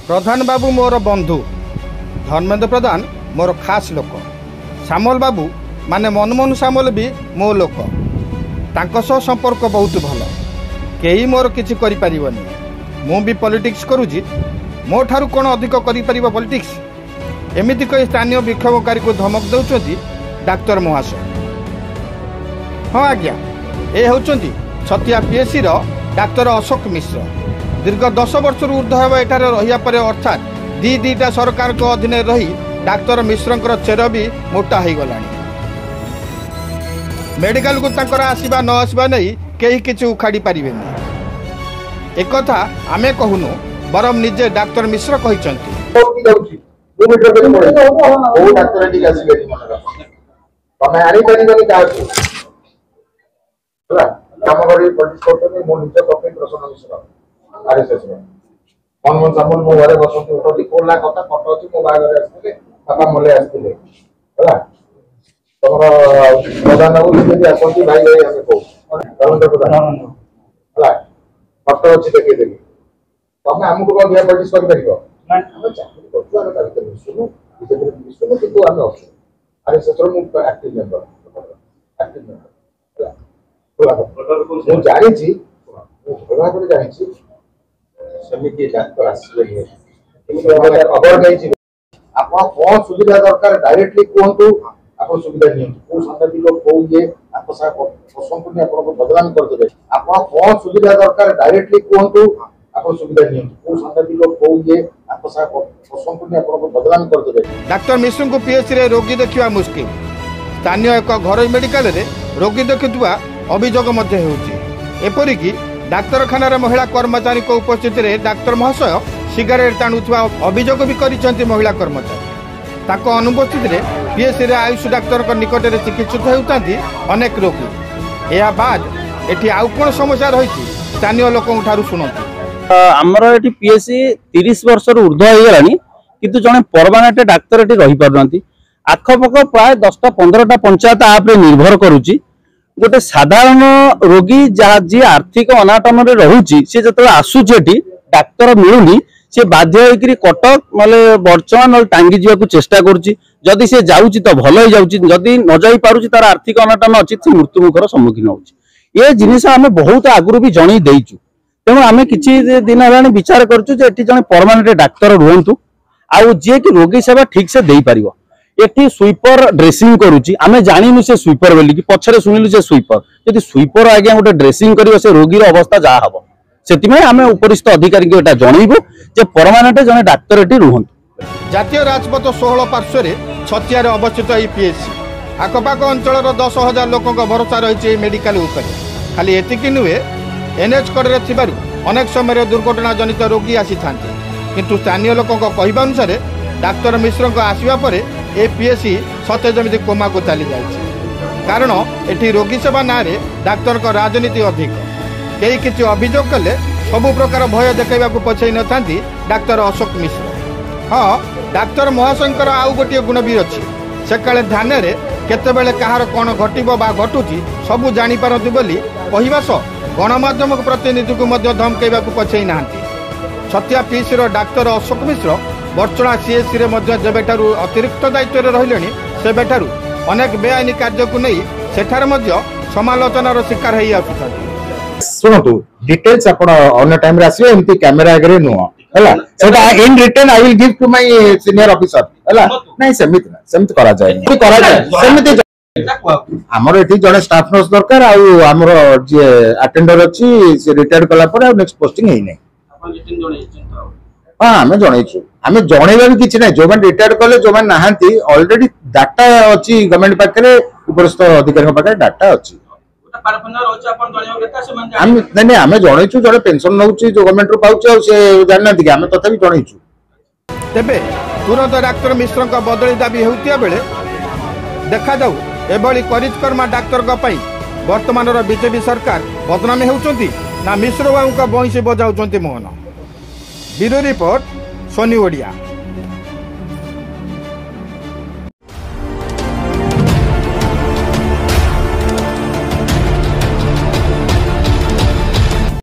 प्रधान बाबू मोर बंधु, धर्मेंद्र प्रधान मोर खास लोक, श्यामल बाबू माने मनमोहन श्यामल भी मो लोक। तांको सह संपर्क बहुत भल, केही मोर किछि करि परिबनी। मु भी पॉलिटिक्स करूजी, मो ठारू कोन अधिक करि परिबो पॉलिटिक्स? एमिति कहि स्थानीय विक्षोभकारी को धमक दउछथि डाक्टर महाशय। हाँ आज्ञा, ए होचंती छतिया पीएससी रो डाक्टर अशोक मिश्र। दीर्घ 10 वर्ष ऊर्ध्व हेब एठारे रहिया परे अर्थात दीटा सरकार को अधीन रही डाक्तर मिश्रंकर चेर भी मोटा हो गलानी। मेडिकल को तांकर आसीबा न आसीबा नहीं केही किछि उखाड़ी पारिबेनी। एक कथा आमे कहूनु, बरम निजे डाक्टर मिश्र कहिसंती। मनमोहन श्यामल मो घरे बसती उठी कोला कथा फटो अच्छी मो बाहर आसते बापा मले आसते तुम प्रधान बाबू आसती भाई भाई आम कहूँ प्रधान फटो अच्छी देखी तुम आमको कौन दिया पॉलिटिक्स कर चाकरी करूँ कितु आम अच्छु आरएसएस एक्टिव मेंबर जानी भाव जानी सेमिति डाक्टर आसले खबर नहीं आपन कौन सुविधा दरकार डायरेक्टली कहतु आपन सुविधा नहीं को सांगति लोग को ये आपन सा संपूर्ण आपन को बदलान कर देबे आपन कौन सुविधा दरकार डायरेक्टली कहतु आपन सुविधा नहीं को सांगति लोग को ये आपन सा संपूर्ण आपन को बदलान कर देबे। डाक्टर मिश्र को पीएचसी रे रोगी देखिबा मुश्किल। स्थानीय एक घर मेडिकल रे रोगी देखुवा अभियोग मध्य होउची। एपरिकी डाक्तरखाना महिला कर्मचारी को उपस्थित रे डाक्टर महाशय सिगारेट टाणुवा अभियोग भी करिसेंती महिला कर्मचारी। ताको अनुपस्थित रे पीएससी रे आयुष डाक्तर निकट में चिकित्सित होउतांती अनेक रोगी। या बाद एठी आउ कोन समस्या रही स्थानीय लोकों ठारू सुनंती। हमर एठी पीएससी 30 वर्ष ऊर्ध्व हो गलानी, किंतु जने परमानेंट डाक्तर एठी रही पारनांती। आखपख प्राय 10-15टा पंचायत आप निर्भर करूची। गोटे साधारण रोगी जहाँ जी आर्थिक अनाटन रोचे सी जो आसूची डाक्तर मिलूनी सी बाध्य होकर कटक ना बर्चमान ना टांगी जावाक चेष्टा करुँची। सी जाऊँगी तो भल हो जाऊँगी, जदि न जा पारुची तार आर्थिक अनाटन अच्छी से मृत्युमुखर सम्मुखीन होे जिनिस आम बहुत आगुरी भी जन देचु। तेणु आम कि दिन है विचार करुँ जन परमानेंट डाक्तर रुहतु आउ जी कि रोगी सेवा ठीक से दे पार। एटी स्वीपर ड्रेसिंग करुच्ची आमे जानिनु से स्वीपर बोली कि पछरे सुनिलु से स्वीपर यदि स्वीपर आज्ञा गोटे ड्रेसिंग करियो से रोगी रो अवस्था जा हबो सेतिमे आमे उपरिस्थ अधिकारी को एटा जणैबो जे परमानेंट जने डाक्टर एटी रुहंतु। जातीय राजपथ 16 पार्श्व रे छतिया रे अवस्थित ई पीएचसी आखपाख अंचल 10,000 लोकों भरोसा रही मेडिकल उपरे। खाली एतिकी नुहे एनएच कड़े थिबारु अनेक समय दुर्घटना जनित रोगी आसी थांते, किंतु स्थानीय लोकों कहवा अनुसार डाक्टर मिश्र को आसवा परे ए पीएससी सते जमी कोमा को चली जाए। कारण एठी रोगी सेवा ना रे डाक्तर को राजनीति अधिक। कई किसी अभियोग कले सबु प्रकार भय देखा पछाई न था डाक्तर अशोक मिश्र। हाँ, डाक्तर महाशंकर आउ गोटे गुण भी अच्छी, से काले ध्यान रे केतेबेले कहार कौन घटिबो बा घटुची सबू जानी पारती बोली कहवा सह गणमाध्यम प्रतिनिधि को धमकेवा पछाई ना। छतिया पीएससी रो डाक्तर अशोक मिश्र बर्चणा सीएससी रे जेबेठारु अतिरिक्त दायित्व रहिले सेबेठारु अनेक बेआईनी कार्य को नहीं सेठार समालोचनार शिकार हो आसुछथि। सुनतु डिटेल्स आपण ऑन टाइम रे आसीबे एमती कैमरा आगे नुह हला सेटा in return I will give to my senior officer हला नहीं सेमित करा जाय सेमित हमर एठी जने स्टाफ नर्स दरकार आ हमर जे अटेंडर अछि से रिटायर्ड कला पर नेक्स्ट पोस्टिंग हेइ नै आपण रिटर्न जणे हाँ आम जनईचु आम जनइबा भी किसी ना जो मैंने रिटायर कले जो मैंने नहांती ऑलरेडी डाटा अच्छी गवर्नमेंट पाखे उपरस्थ अधिकारी पाखे डाटा अच्छी नहीं आम जनईचु जो पेंशन नौ जो गवर्नमेंट रू पाउछ जाना कि आम तथापि जनईचु। तेबे तुरंत डाक्तर मिश्र बदली दाबी होतिया बेले देखा जाऊ एभली करिश्कर्मा डाक्तर वर्तमान बीजेपी सरकार बदनामी होउचंती ना मिश्र बाबू बंशी बजाउचंती मोहन। Bureau report Soni Odia.